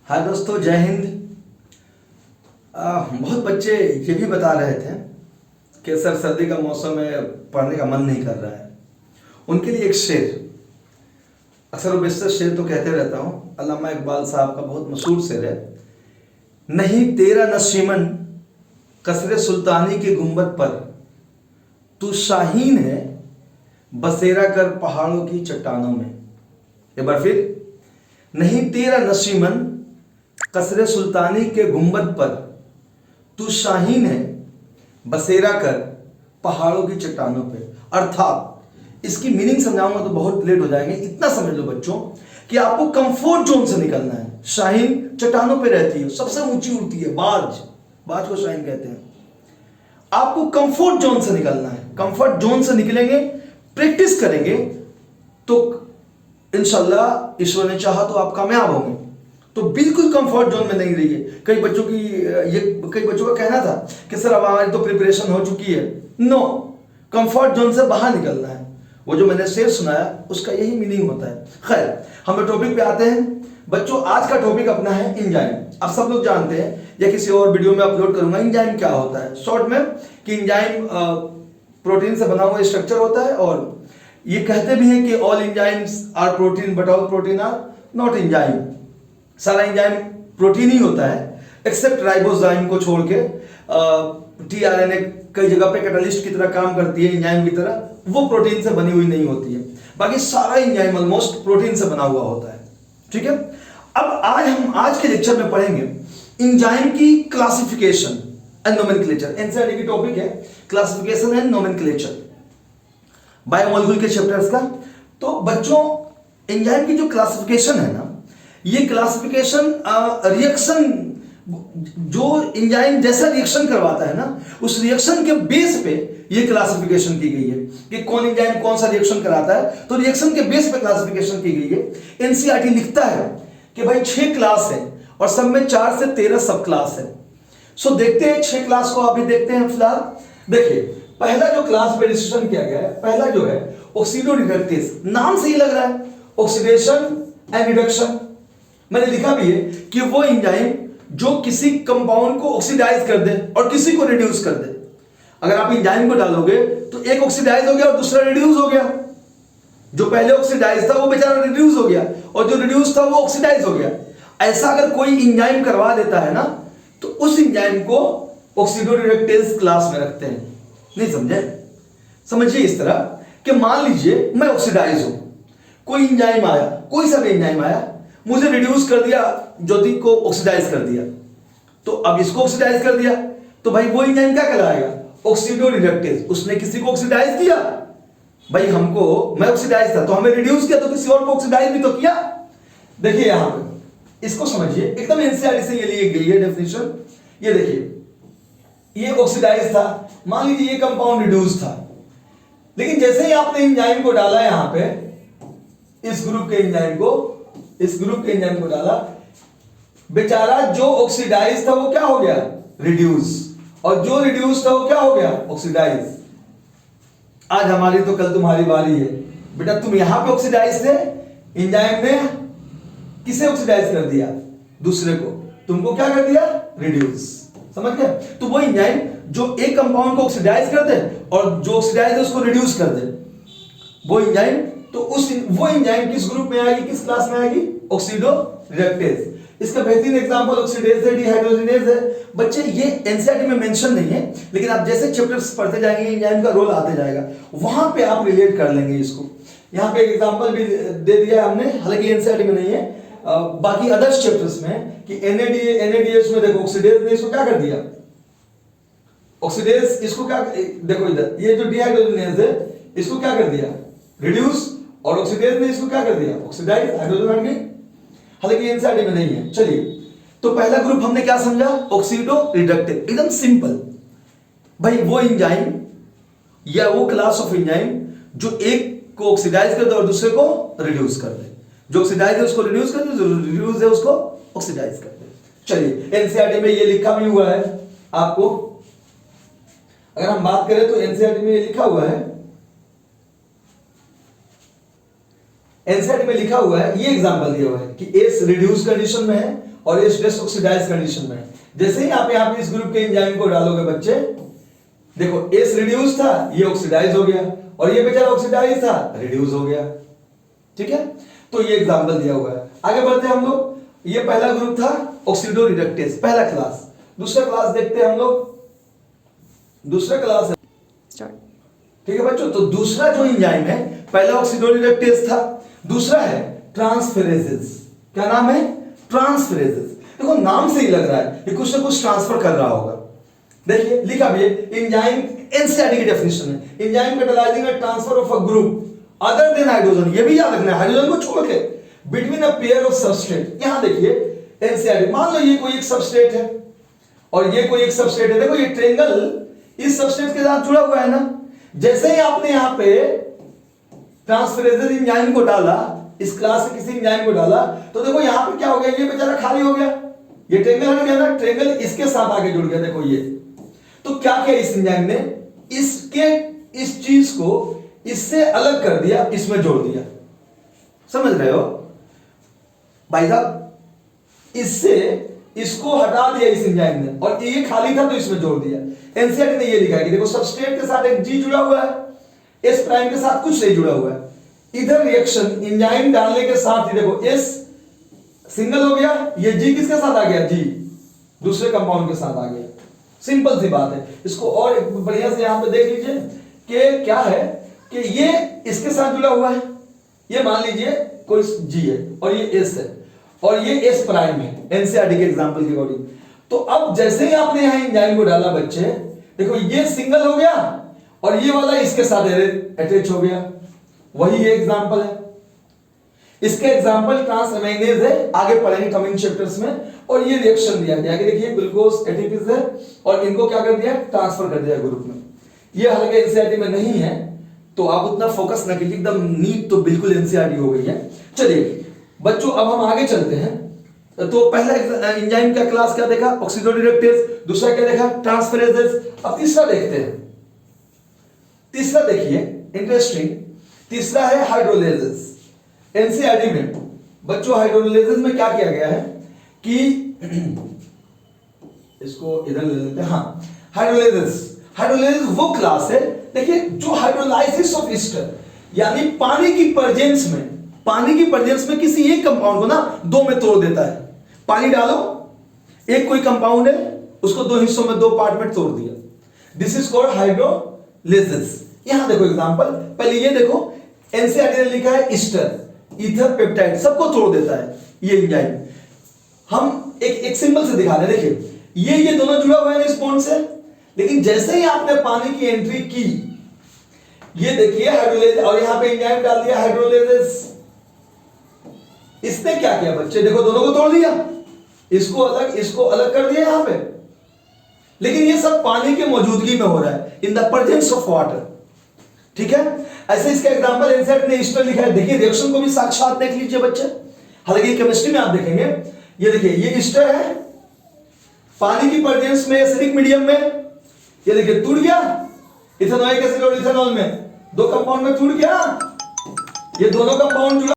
हाय दोस्तों, जय हिंद। बहुत बच्चे ये भी बता रहे थे कि सर सर्दी का मौसम है, पढ़ने का मन नहीं कर रहा है। उनके लिए एक शेर, अक्सर व बेशतर शेर तो कहते रहता हूँ, अल्लामा इकबाल साहब का बहुत मशहूर शेर है। नहीं तेरा नशीमन कसरे सुल्तानी के गुंबद पर, तू शाहीन है बसेरा कर पहाड़ों की चट्टानों में। एक बार फिर, नहीं तेरा नशीमन कसरे सुल्तानी के गुंबद पर, तू शाहीन है बसेरा कर पहाड़ों की चट्टानों पे। अर्थात इसकी मीनिंग समझाऊंगा तो बहुत लेट हो जाएंगे। इतना समझ लो बच्चों कि आपको कंफर्ट जोन से निकलना है। शाहीन चट्टानों पे रहती है, सबसे ऊंची उड़ती है, बाज को शाहीन कहते हैं। आपको कंफर्ट जोन से निकलना है। कंफर्ट जोन से निकलेंगे, प्रैक्टिस करेंगे तो इंशाल्लाह ईश्वर ने चाहा तो आप कामयाब होंगे। तो बिल्कुल कंफर्ट जोन में नहीं रहिए। कई बच्चों का कहना था कि सर अब हमारी तो प्रिपरेशन हो चुकी है। नो, कंफर्ट जोन से बाहर निकलना है। वो जो मैंने शेर सुनाया उसका यही मीनिंग होता है। खैर, हम टॉपिक पे आते हैं बच्चों। आज का टॉपिक अपना है एंजाइम। आप सब लोग जानते हैं, या किसी और वीडियो में अपलोड करूंगा, एंजाइम क्या होता है शॉर्ट में। कि एंजाइम प्रोटीन से बना हुआ स्ट्रक्चर होता है, और ये कहते भी हैं कि all enzymes are protein but all protein are not enzyme. सारा एंजाइम प्रोटीन ही होता है एक्सेप्ट राइबोजाइम को छोड़ के। टीआरएनए कई जगह पे कैटालिस्ट की तरह काम करती है एंजाइम की तरह, वो प्रोटीन से बनी हुई नहीं होती है। बाकी सारा एंजाइम ऑलमोस्ट प्रोटीन से बना हुआ होता है। ठीक है, अब आज के लेक्चर में पढ़ेंगे एंजाइम की क्लासिफिकेशन एंड नोमेनक्लेचर। एनसीईआरटी की टॉपिक है क्लासिफिकेशन एंड नोमेनक्लेचर, बायोमोलिक्यूल के चैप्टर्स का। तो बच्चों, एंजाइम की जो क्लासिफिकेशन है ना, ये क्लासिफिकेशन रिएक्शन, जो एंजाइम जैसा रिएक्शन करवाता है ना, उस रिएक्शन के बेस पे ये क्लासिफिकेशन की गई है कि कौन एंजाइम कौन सा रिएक्शन कराता है। तो रिएक्शन के बेस पे क्लासिफिकेशन की गई है। एनसीईआरटी लिखता है कि भाई 6 क्लास है और सब में 4 से 13 सब क्लास है। सो देखते हैं 6 क्लास को, अभी देखते हैं फिलहाल। देखिए, पहला जो क्लास पे डिस्कशन किया गया है, पहला जो है ऑक्सीडोरिडक्टेज। नाम से ही लग रहा है ऑक्सीडेशन एंड रिडक्शन। मैंने लिखा भी है कि वो एंजाइम जो किसी कंपाउंड को ऑक्सीडाइज कर दे और किसी को रिड्यूस कर दे। अगर आप एंजाइम को डालोगे तो एक ऑक्सीडाइज हो गया और दूसरा रिड्यूस हो गया। जो पहले ऑक्सीडाइज था वो बेचारा रिड्यूस हो गया, और जो रिड्यूस था वो ऑक्सीडाइज हो गया। ऐसा अगर कोई एंजाइम करवा देता है ना, तो उस एंजाइम को ऑक्सीडोरिडक्टेज क्लास में रखते हैं। नहीं समझे? समझिए इस तरह कि मान लीजिए मैं ऑक्सीडाइज हूं, कोई एंजाइम आया, कोई सा भी एंजाइम आया, मुझे रिड्यूस कर दिया, ज्योति को ऑक्सीडाइज कर दिया। तो अब इसको ऑक्सीडाइज कर दिया, तो भाई वो एंजाइम क्या कहलाएगा? ऑक्सीडोरिडक्टेज। उसने किसी को ऑक्सीडाइज किया, भाई मैं ऑक्सीडाइज था तो हमें रिड्यूस किया, तो किसी और को ऑक्सीडाइज भी तो किया। देखिए यहां पे इसको समझिए, एकदम एनसीईआरटी से ये ली गई है डेफिनेशन। ये देखिए, ये ऑक्सीडाइज था, मान लीजिए ये कंपाउंड रिड्यूस था, लेकिन जैसे ही आपने एंजाइम को डाला यहां पे, इस ग्रुप के एंजाइम को डाला, बेचारा जो ऑक्सीडाइज था वो क्या हो गया? रिड्यूस। और जो रिड्यूस था वो क्या हो गया? ऑक्सीडाइज। आज हमारी तो कल तुम्हारी बारी है बेटा। तुम यहां पे ऑक्सीडाइज थे, एंजाइम ने किसे ऑक्सीडाइज कर दिया? दूसरे को। तुमको क्या कर दिया? रिड्यूस। समझ गए? तो वो एंजाइम जो एक कंपाउंड को ऑक्सीडाइज कर दे और जो ऑक्सीडाइज है उसको रिड्यूस कर दे, वो एंजाइम, तो वो एंजाइम किस ग्रुप में आएगी, किस क्लास में आएगी? ऑक्सीडोरिडक्टेज। इसका बेहतरीन एग्जांपल ऑक्सीडेज है, डिहाइड्रोजनेज है। बच्चे ये एनसीईआरटी में मेंशन नहीं है, लेकिन आप जैसे चैप्टर्स पढ़ते जाएंगे एंजाइम का रोल आते जाएगा, वहां पे आप रिलेट कर लेंगे इसको। यहां पे एक एग्जांपल भी दे दिया है हमने, हालांकि एनसीईआरटी में नहीं है, बाकी अदर्स चैप्टर्स में, कि एनएडीएच में देखो ऑक्सीडेज ने इसको क्या कर दिया? ऑक्सीडेज इसको क्या, देखो इधर ये जो डिहाइड्रोजनेज है इसको क्या कर दिया? रिड्यूस। और ऑक्सीडेज ने इसको क्या कर दिया? ऑक्सीडाइज। हाइड्रोजन हट गई। हालांकि एनसीईआरटी में नहीं है। चलिए, तो पहला ग्रुप हमने क्या समझा? ऑक्सीडोरिडक्टेज। एकदम सिंपल भाई, वो एंजाइम या वो क्लास ऑफ एंजाइम जो एक को ऑक्सीडाइज कर दे और दूसरे को रिड्यूस कर दे। जो ऑक्सीडाइज है उसको रिड्यूस कर दे, जो रिड्यूस है उसको ऑक्सीडाइज कर दे। चलिए, एनसीईआरटी में ये लिखा भी हुआ है आपको। अगर हम बात करें तो एनसीईआरटी में ये लिखा हुआ है, एनसीईआरटी में लिखा हुआ है, ये एग्जांपल दिया हुआ है कि एस रिड्यूस कंडीशन में है और एस डिसऑक्सीडाइज कंडीशन में है। जैसे ही आप यहाँ पे इस ग्रुप के एंजाइम को डालोगे बच्चे, देखो एस रिड्यूस था, ये ऑक्सीडाइज हो गया, और ये बेचारा ऑक्सीडाइज था, रिड्यूस हो गया। ठीक है, तो ये एग्जांपल दिया हुआ है। आगे बढ़ते हैं हम लोग। ये पहला ग्रुप था ऑक्सीडो रिडक्टेज, पहला क्लास। दूसरा क्लास देखते हैं हम लोग, दूसरा क्लास है, ठीक है बच्चों। तो दूसरा जो एंजाइम है, पहला ऑक्सीडो रिडक्टेज था, दूसरा है ट्रांसफेरेजेस। क्या नाम है? ट्रांसफेरेजेस। देखो नाम से ही लग रहा है ये कुछ ना कुछ ट्रांसफर कर रहा होगा। देखिए लिखा भी है, एंजाइम एनसीईआरटी की डेफिनेशन है, enzyme catalysing a transfer of a group other than hydrogen. ये भी याद रखना है, हाइड्रोजन को छोड़ के, between a pair of substrate. यहां देखिए एनसीईआरटी, मान लो ये कोई एक सबस्ट्रेट है और ये कोई एक सबस्ट्रेट है। देखो ये ट्रायंगल इस सबस्ट्रेट के साथ जुड़ा हुआ है ना। जैसे ही आपने यहां पे ट्रांसफेरेजेस एंजाइम को डाला, इस क्लास से किसी एंजाइम को डाला, तो देखो यहां पे क्या हो गया, ये बेचारा खाली हो गया, ये ट्रायंगल हट गया ना, ट्रायंगल इसके साथ आगे जुड़ गया। देखो ये, तो क्या किया इस एंजाइम ने, इसके इस चीज को इससे अलग कर दिया, इसमें जोड़ दिया। समझ रहे हो भाई साहब? इससे इसको हटा दिया इस एंजाइम ने, और ये खाली था तो इसमें जोड़ दिया। एनसीईआरटी ने ये लिखा है कि देखो सबस्ट्रेट के साथ एक जी जुड़ा हुआ है, एस प्राइम के साथ कुछ नहीं जुड़ा हुआ है। इधर रिएक्शन एंजाइम डालने के साथ ही देखो एस सिंगल हो गया, ये जी किसके साथ आ गया, जी दूसरे कंपाउंड के साथ आ गया। सिंपल सी बात है। इसको और बढ़िया से यहां पे देख लीजिए कि क्या है कि ये इसके साथ जुड़ा हुआ है, ये मान लीजिए कोई जी है और ये एस है और ये एस प्राइम है एनसीईआरटी के एग्जांपल के अकॉर्डिंग। तो अब जैसे ही आपने यहां एंजाइम को डाला बच्चे, देखो ये सिंगल हो गया और ये वाला इसके साथ अटैच हो गया। वही ये एग्जांपल है। इसके एग्जांपल ट्रांसएमाइनेज है, आगे पढ़ेंगे कमिंग चैप्टर्स में। और ये रिएक्शन दिया गया कि देखिए ग्लूकोज एटीपीज है और इनको क्या कर दिया, ट्रांसफर कर दिया ग्रुप में। ये हालांकि एनसीईआरटी में नहीं है तो आप उतना फोकस ना कीजिए, एकदम नीट तो बिल्कुल एनसीईआरटी हो गई है। चलिए बच्चों अब हम आगे चलते हैं। तो पहला एंजाइम का क्लास क्या देखा, ऑक्सीडो रिडक्टेज, दूसरा क्या देखा, ट्रांसफेरेजेस। अब तीसरा देखते हैं। तीसरा देखिए इंटरेस्टिंग, तीसरा है हाइड्रोलेजेस। एनसीईआरटी में बच्चों हाइड्रोलेजेस में क्या किया गया है कि इसको इधर ले लेते हैं। हाँ, हाइड्रोलेजेस वो क्लास है, देखिए जो हाइड्रोलाइसिस ऑफ ईस्टर, यानी पानी की प्रेजेंस में किसी एक कंपाउंड को ना दो में तोड़ देता है। पानी डालो, एक कोई कंपाउंड है, उसको दो हिस्सों में, दो पार्ट में तोड़ दिया। This is called hydrolases. यहां देखो एग्जांपल, पहले ये देखो एनसीईआरटी ने लिखा है ईस्टर, ईथर पेप्टाइड, सबको तोड़ देता है ये एंजाइम। हम एक सिंबल से दिखा रहे हैं। देखिए ये दोनों जुड़ा हुआ है इस बॉन्ड से, लेकिन जैसे ही आपने पानी की एंट्री की, ये देखिए हाइड्रोलेज, और यहां पे एंजाइम डाल दिया हाइड्रोलेजेस। इसने क्या किया बच्चे, देखो दोनों को तोड़ दिया, इसको अलग कर दिया यहां पे। लेकिन ये सब पानी के मौजूदगी में हो रहा है, in the presence of water. ठीक है, ऐसे इसका एग्जांपल एनसीईआरटी ने ईस्टर लिखा है। देखिए रिएक्शन को भी साक्षात देख लीजिए बच्चे, हालांकि केमिस्ट्री में आप देखेंगे। ये देखिए ये ईस्टर है, पानी की प्रेजेंस में एसिडिक मीडियम में, ये देखिए टूट गया, इथेनॉइक एसिड और इथेनॉल में, दो कंपाउंड में टूट गया, ये दोनों कंपाउंड जुड़ा